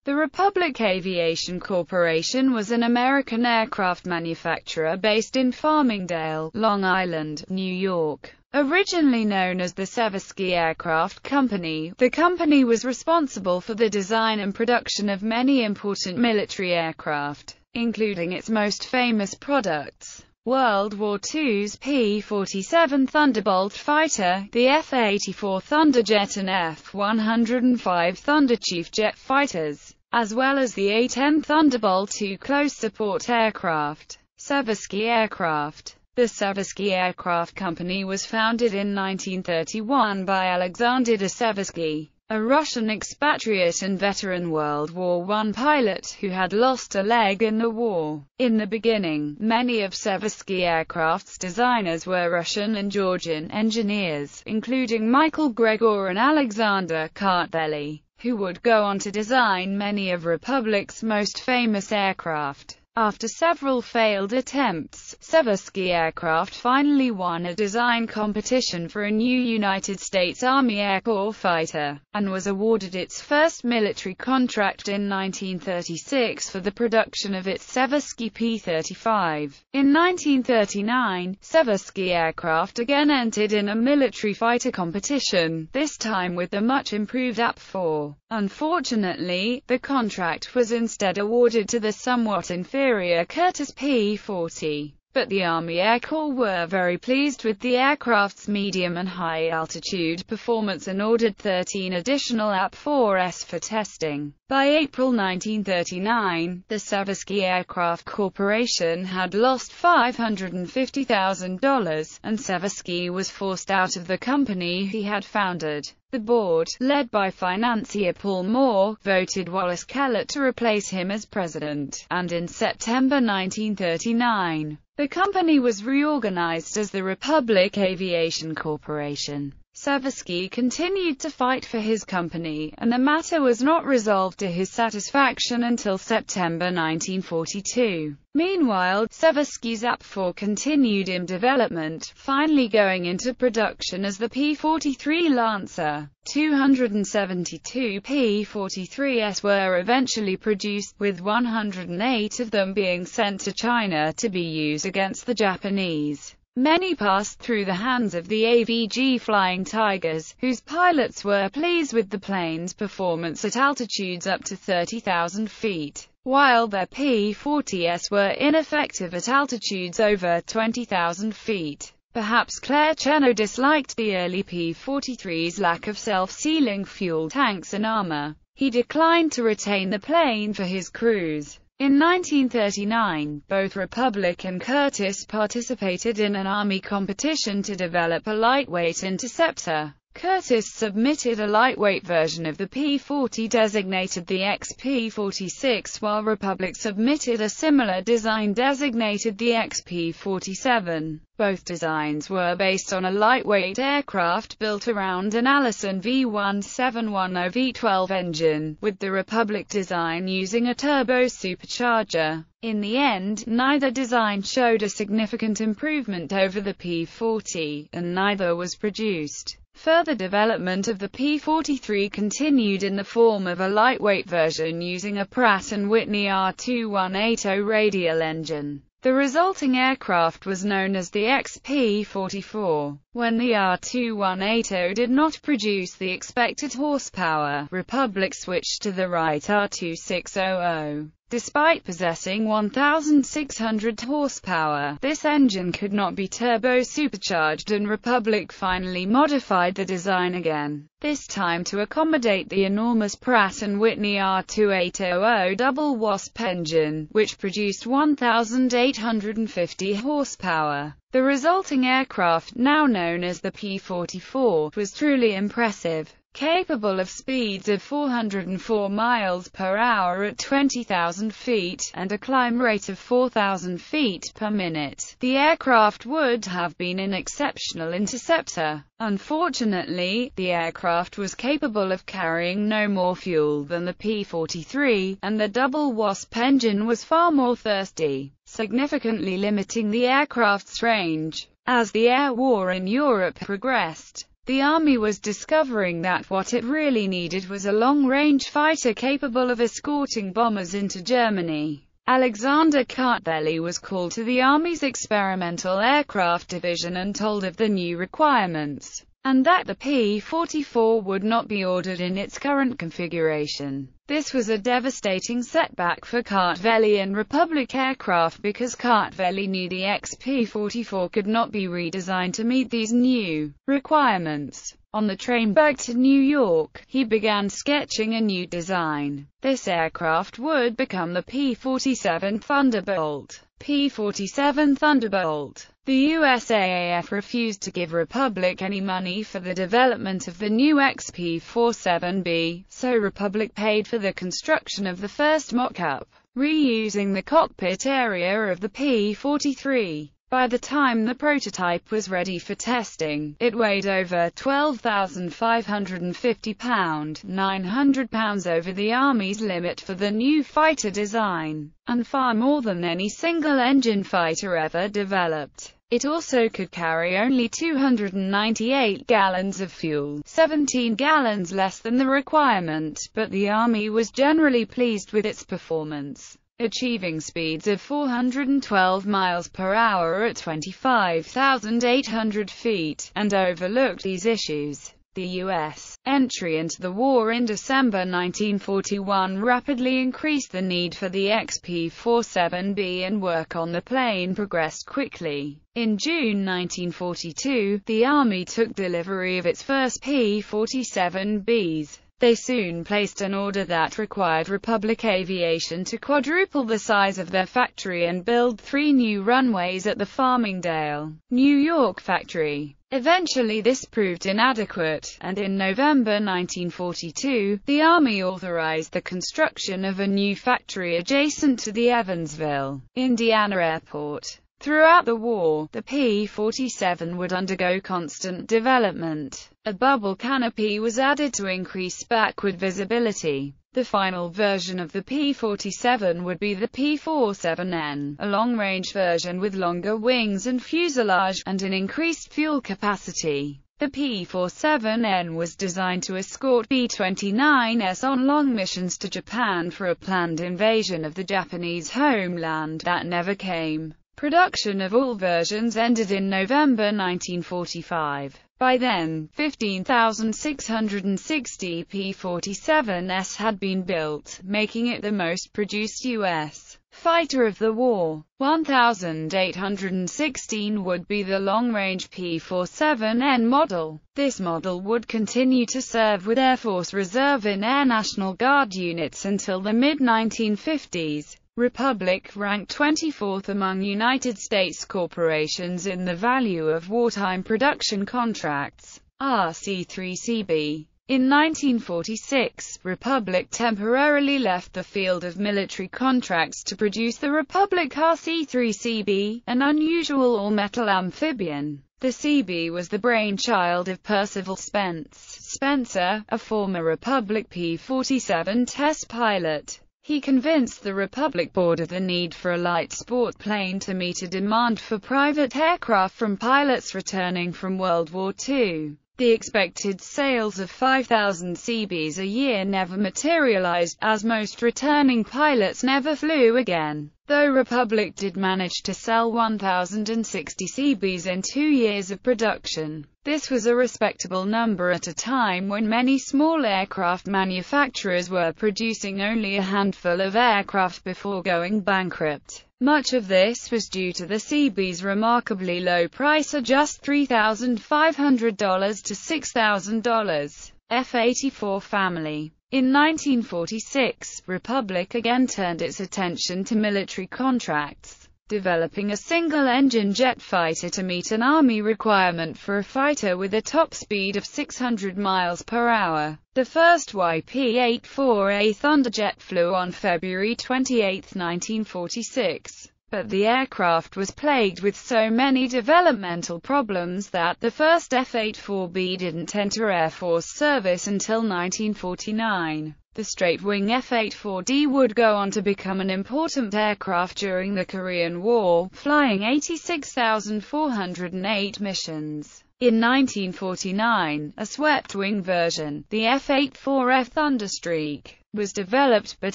The Republic Aviation Corporation was an American aircraft manufacturer based in Farmingdale, Long Island, New York. Originally known as the Seversky Aircraft Company, the company was responsible for the design and production of many important military aircraft, including its most famous products: World War II's P-47 Thunderbolt fighter, the F-84 Thunderjet and F-105 Thunderchief jet fighters, as well as the A-10 Thunderbolt II close support aircraft. Seversky Aircraft. The Seversky Aircraft Company was founded in 1931 by Alexander Seversky, a Russian expatriate and veteran World War I pilot who had lost a leg in the war. In the beginning, many of Seversky Aircraft's designers were Russian and Georgian engineers, including Michael Gregor and Alexander Kartveli, who would go on to design many of Republic's most famous aircraft. After several failed attempts, Seversky Aircraft finally won a design competition for a new United States Army Air Corps fighter, and was awarded its first military contract in 1936 for the production of its Seversky P-35. In 1939, Seversky Aircraft again entered in a military fighter competition, this time with the much improved AP-4. Unfortunately, the contract was instead awarded to the somewhat inferior Curtiss P-40. But the Army Air Corps were very pleased with the aircraft's medium and high-altitude performance and ordered 13 additional AP-4s for testing. By April 1939, the Seversky Aircraft Corporation had lost $550,000, and Seversky was forced out of the company he had founded. The board, led by financier Paul Moore, voted Wallace Kellett to replace him as president, and in September 1939, the company was reorganized as the Republic Aviation Corporation. Seversky continued to fight for his company, and the matter was not resolved to his satisfaction until September 1942. Meanwhile, Seversky's AP-4 continued in development, finally going into production as the P-43 Lancer. 272 P-43s were eventually produced, with 108 of them being sent to China to be used against the Japanese. Many passed through the hands of the AVG Flying Tigers, whose pilots were pleased with the plane's performance at altitudes up to 30,000 feet, while their P-40s were ineffective at altitudes over 20,000 feet. Perhaps Claire Chennault disliked the early P-43's lack of self-sealing fuel tanks and armor. He declined to retain the plane for his crews. In 1939, both Republic and Curtiss participated in an Army competition to develop a lightweight Interceptor. Curtiss submitted a lightweight version of the P-40 designated the XP-46, while Republic submitted a similar design designated the XP-47. Both designs were based on a lightweight aircraft built around an Allison V1710 V12 engine, with the Republic design using a turbo supercharger. In the end, neither design showed a significant improvement over the P-40, and neither was produced. Further development of the P-43 continued in the form of a lightweight version using a Pratt & Whitney R2180 radial engine. The resulting aircraft was known as the XP-44. When the R2180 did not produce the expected horsepower, Republic switched to the Wright R2600. Despite possessing 1,600 horsepower, this engine could not be turbo-supercharged, and Republic finally modified the design again, this time to accommodate the enormous Pratt & Whitney R2800 double Wasp engine, which produced 1,850 horsepower. The resulting aircraft, now known as the P-44, was truly impressive. Capable of speeds of 404 miles per hour at 20,000 feet, and a climb rate of 4,000 feet per minute, the aircraft would have been an exceptional interceptor. Unfortunately, the aircraft was capable of carrying no more fuel than the P-43, and the double Wasp engine was far more thirsty, significantly limiting the aircraft's range. As the air war in Europe progressed, The Army was discovering that what it really needed was a long-range fighter capable of escorting bombers into Germany. Alexander Kartveli was called to the Army's Experimental Aircraft Division and told of the new requirements, and that the P-44 would not be ordered in its current configuration. This was a devastating setback for Kartveli and Republic Aircraft because Kartveli knew the XP-44 could not be redesigned to meet these new requirements. On the train back to New York, he began sketching a new design. This aircraft would become the P-47 Thunderbolt. P-47 Thunderbolt. The USAAF refused to give Republic any money for the development of the new XP-47B, so Republic paid for the construction of the first mock-up, reusing the cockpit area of the P-43. By the time the prototype was ready for testing, it weighed over 12,550 pounds, 900 pounds over the Army's limit for the new fighter design, and far more than any single-engine fighter ever developed. It also could carry only 298 gallons of fuel, 17 gallons less than the requirement, but the Army was generally pleased with its performance, achieving speeds of 412 miles per hour at 25,800 feet, and overlooked these issues. The U.S. entry into the war in December 1941 rapidly increased the need for the XP-47B, and work on the plane progressed quickly. In June 1942, the Army took delivery of its first P-47Bs. They soon placed an order that required Republic Aviation to quadruple the size of their factory and build 3 new runways at the Farmingdale, New York factory. Eventually this proved inadequate, and in November 1942, the Army authorized the construction of a new factory adjacent to the Evansville, Indiana airport. Throughout the war, the P-47 would undergo constant development. A bubble canopy was added to increase backward visibility. The final version of the P-47 would be the P-47N, a long-range version with longer wings and fuselage, and an increased fuel capacity. The P-47N was designed to escort B-29s on long missions to Japan for a planned invasion of the Japanese homeland that never came. Production of all versions ended in November 1945. By then, 15,660 P-47s had been built, making it the most produced U.S. fighter of the war. 1,816 would be the long-range P-47N model. This model would continue to serve with Air Force Reserve and Air National Guard units until the mid-1950s. Republic ranked 24th among United States corporations in the value of wartime production contracts. Rc3 Cb. In 1946, Republic temporarily left the field of military contracts to produce the Republic Rc3 Cb, an unusual all-metal amphibian. The Cb was the brainchild of Percival Spencer, a former Republic P-47 test pilot. He convinced the Republic Board of the need for a light sport plane to meet a demand for private aircraft from pilots returning from World War II. The expected sales of 5,000 Cbs a year never materialized, as most returning pilots never flew again. Though Republic did manage to sell 1,060 Cbs in 2 years of production. This was a respectable number at a time when many small aircraft manufacturers were producing only a handful of aircraft before going bankrupt. Much of this was due to the Cb's remarkably low price of just $3,500 to $6,000. F-84 family. In 1946, Republic again turned its attention to military contracts, developing a single-engine jet fighter to meet an Army requirement for a fighter with a top speed of 600 miles per hour. The first YP-84A Thunderjet flew on February 28, 1946. But the aircraft was plagued with so many developmental problems that the first F-84B didn't enter Air Force service until 1949. The straight-wing F-84D would go on to become an important aircraft during the Korean War, flying 86,408 missions. In 1949, a swept-wing version, the F-84F Thunderstreak, was developed, but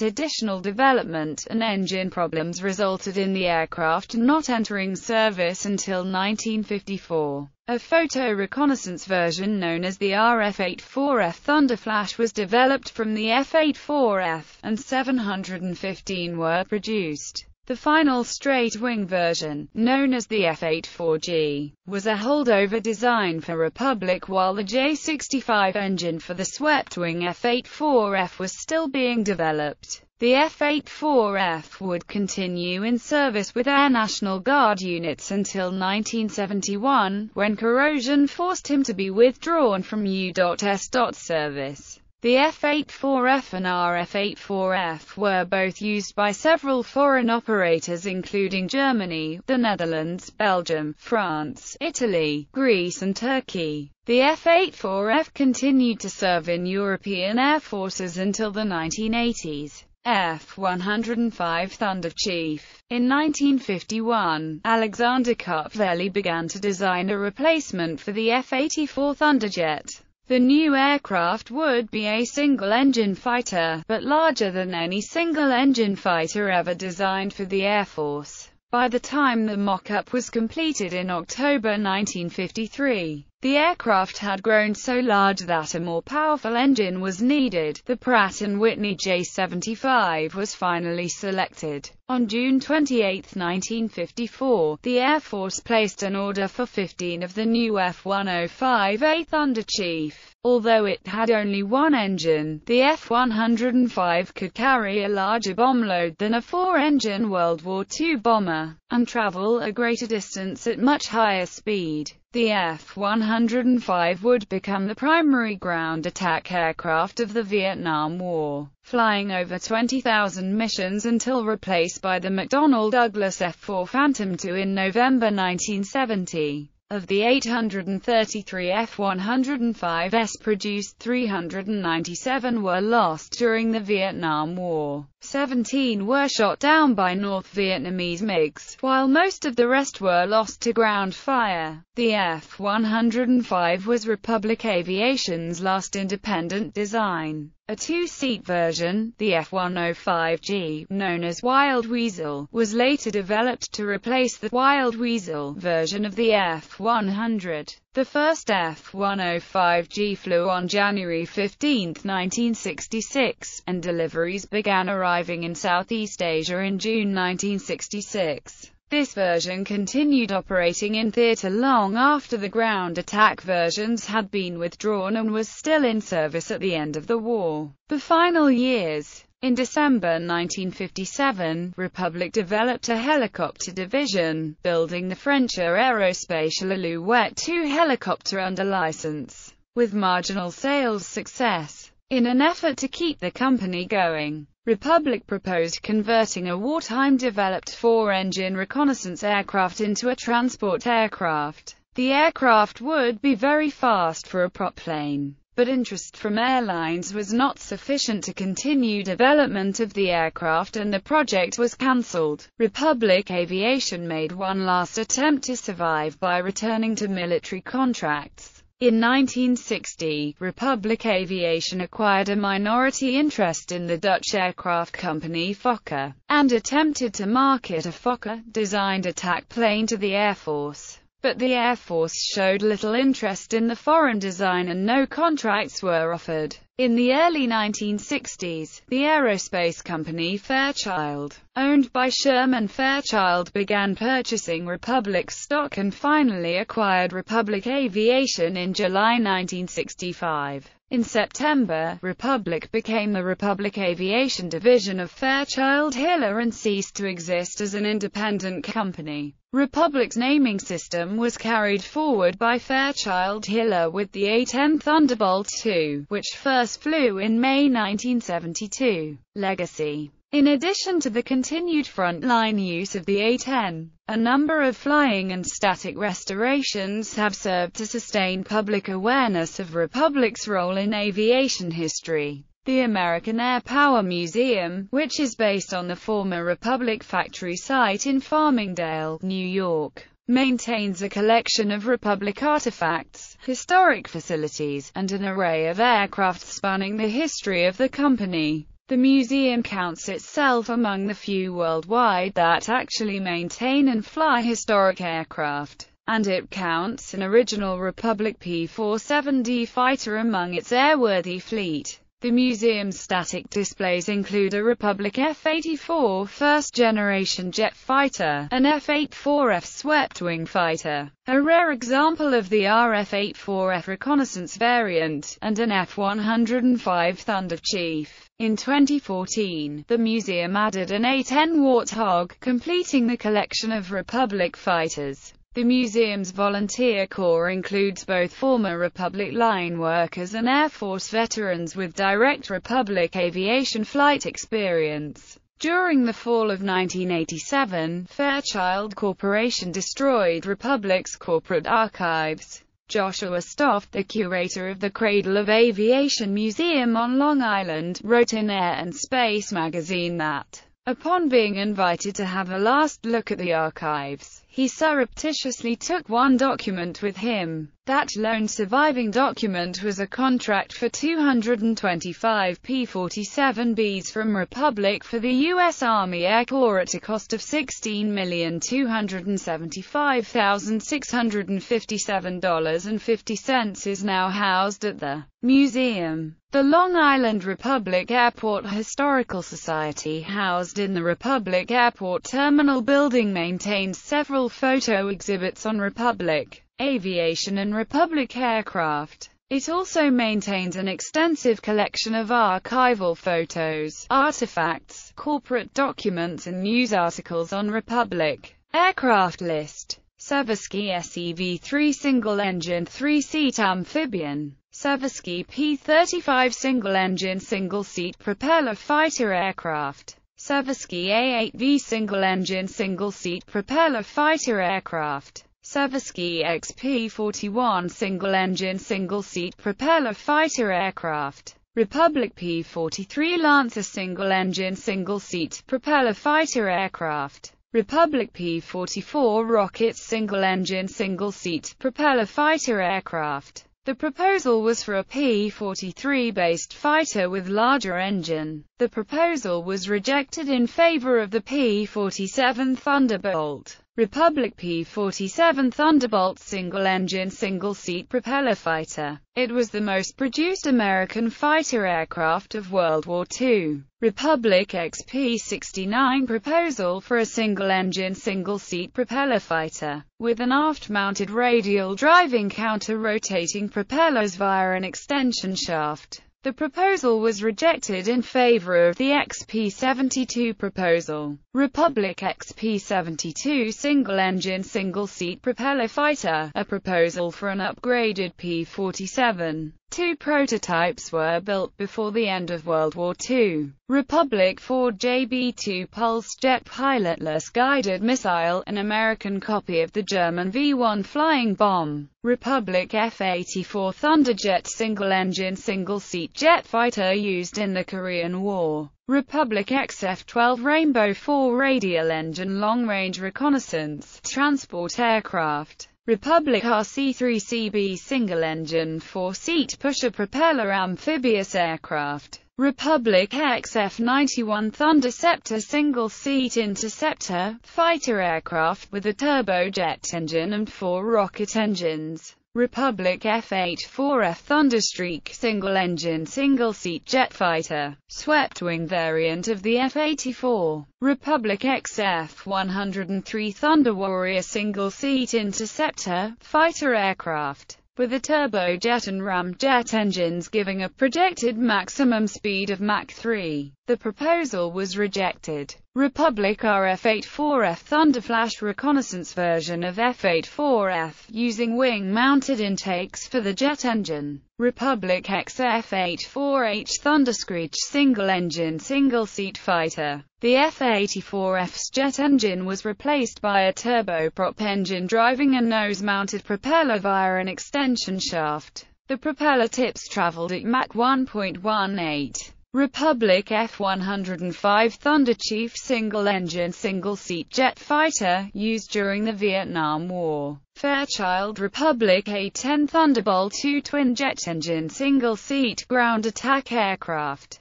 additional development and engine problems resulted in the aircraft not entering service until 1954. A photo reconnaissance version known as the RF-84F Thunderflash was developed from the F-84F, and 715 were produced. The final straight-wing version, known as the F-84G, was a holdover design for Republic while the J-65 engine for the swept-wing F-84F was still being developed. The F-84F would continue in service with Air National Guard units until 1971, when corrosion forced him to be withdrawn from U.S. service. The F-84F and RF-84F were both used by several foreign operators including Germany, the Netherlands, Belgium, France, Italy, Greece and Turkey. The F-84F continued to serve in European air forces until the 1980s. F-105 Thunderchief. In 1951, Alexander Kartveli began to design a replacement for the F-84 Thunderjet. The new aircraft would be a single-engine fighter, but larger than any single-engine fighter ever designed for the Air Force. By the time the mock-up was completed in October 1953, the aircraft had grown so large that a more powerful engine was needed. The Pratt & Whitney J75 was finally selected. On June 28, 1954, the Air Force placed an order for 15 of the new F-105A Thunderchief. Although it had only one engine, the F-105 could carry a larger bomb load than a four-engine World War II bomber, and travel a greater distance at much higher speed. The F-105 would become the primary ground attack aircraft of the Vietnam War, flying over 20,000 missions until replaced by the McDonnell Douglas F-4 Phantom II in November 1970. Of the 833 F-105s produced, 397 were lost during the Vietnam War. 17 were shot down by North Vietnamese MiGs, while most of the rest were lost to ground fire. The F-105 was Republic Aviation's last independent design. A two-seat version, the F-105G, known as Wild Weasel, was later developed to replace the Wild Weasel version of the F-100. The first F-105G flew on January 15, 1966, and deliveries began arriving in Southeast Asia in June 1966. This version continued operating in theater long after the ground attack versions had been withdrawn and was still in service at the end of the war. The final years. In December 1957, Republic developed a helicopter division, building the French Aérospatiale Alouette II helicopter under license, with marginal sales success. In an effort to keep the company going, Republic proposed converting a wartime-developed four-engine reconnaissance aircraft into a transport aircraft. The aircraft would be very fast for a prop plane, but interest from airlines was not sufficient to continue development of the aircraft and the project was cancelled. Republic Aviation made one last attempt to survive by returning to military contracts. In 1960, Republic Aviation acquired a minority interest in the Dutch aircraft company Fokker, and attempted to market a Fokker-designed attack plane to the Air Force. But the Air Force showed little interest in the foreign design and no contracts were offered. In the early 1960s, the aerospace company Fairchild, owned by Sherman Fairchild, began purchasing Republic stock and finally acquired Republic Aviation in July 1965. In September, Republic became the Republic Aviation division of Fairchild Hiller and ceased to exist as an independent company. Republic's naming system was carried forward by Fairchild Hiller with the A-10 Thunderbolt II, which first flew in May 1972. Legacy. In addition to the continued frontline use of the A-10, a number of flying and static restorations have served to sustain public awareness of Republic's role in aviation history. The American Airpower Museum, which is based on the former Republic factory site in Farmingdale, New York, maintains a collection of Republic artifacts, historic facilities, and an array of aircraft spanning the history of the company. The museum counts itself among the few worldwide that actually maintain and fly historic aircraft, and it counts an original Republic P-47D fighter among its airworthy fleet. The museum's static displays include a Republic F-84 first-generation jet fighter, an F-84F swept-wing fighter, a rare example of the RF-84F reconnaissance variant, and an F-105 Thunderchief. In 2014, the museum added an A-10 Warthog, completing the collection of Republic fighters. The museum's volunteer corps includes both former Republic line workers and Air Force veterans with direct Republic aviation flight experience. During the fall of 1987, Fairchild Corporation destroyed Republic's corporate archives. Joshua Stoft, the curator of the Cradle of Aviation Museum on Long Island, wrote in Air and Space magazine that, upon being invited to have a last look at the archives, he surreptitiously took one document with him. That lone surviving document was a contract for 225 P-47Bs from Republic for the U.S. Army Air Corps at a cost of $16,275,657.50 is now housed at the museum. The Long Island Republic Airport Historical Society, housed in the Republic Airport Terminal Building, maintains several photo exhibits on Republic aviation and Republic aircraft. It also maintains an extensive collection of archival photos, artifacts, corporate documents and news articles on Republic aircraft list. Seversky SEV-3 single-engine 3-seat amphibian. Seversky P-35 single-engine single-seat propeller fighter aircraft. Seversky A-8V single-engine single-seat propeller fighter aircraft. Seversky XP-41 single-engine single-seat propeller fighter aircraft. Republic P-43 Lancer single-engine single-seat propeller fighter aircraft. Republic P-44 Rockets single-engine single-seat propeller fighter aircraft. The proposal was for a P-43-based fighter with larger engine. The proposal was rejected in favor of the P-47 Thunderbolt. Republic P-47 Thunderbolt single-engine single-seat propeller fighter. It was the most produced American fighter aircraft of World War II. Republic XP-69 proposal for a single-engine single-seat propeller fighter, with an aft-mounted radial driving counter-rotating propellers via an extension shaft. The proposal was rejected in favor of the XP-72 proposal. Republic XP-72 single-engine single-seat propeller fighter, a proposal for an upgraded P-47. Two prototypes were built before the end of World War II. Republic Ford JB-2 Pulse Jet Pilotless Guided Missile, an American copy of the German V-1 flying bomb. Republic F-84 Thunderjet single-engine single-seat jet fighter used in the Korean War. Republic XF-12 Rainbow 4 radial engine long-range reconnaissance transport aircraft. Republic Rc3 Cb single-engine 4-seat pusher propeller amphibious aircraft. Republic XF-91 Thunderceptor single-seat interceptor fighter aircraft with a turbojet engine and 4 rocket engines. Republic F-84F Thunderstreak single-engine single-seat jet fighter, swept-wing variant of the F-84. Republic XF-103 Thunder Warrior single-seat interceptor fighter aircraft, with a turbojet and ramjet engines giving a projected maximum speed of Mach 3. The proposal was rejected. Republic RF-84F Thunderflash reconnaissance version of F-84F, using wing-mounted intakes for the jet engine. Republic XF-84H Thunderscreech single-engine single-seat fighter. The F-84F's jet engine was replaced by a turboprop engine driving a nose-mounted propeller via an extension shaft. The propeller tips traveled at Mach 1.18. Republic F-105 Thunderchief single-engine, single-seat jet fighter, used during the Vietnam War. Fairchild Republic A-10 Thunderbolt II twin-jet engine, single-seat ground attack aircraft.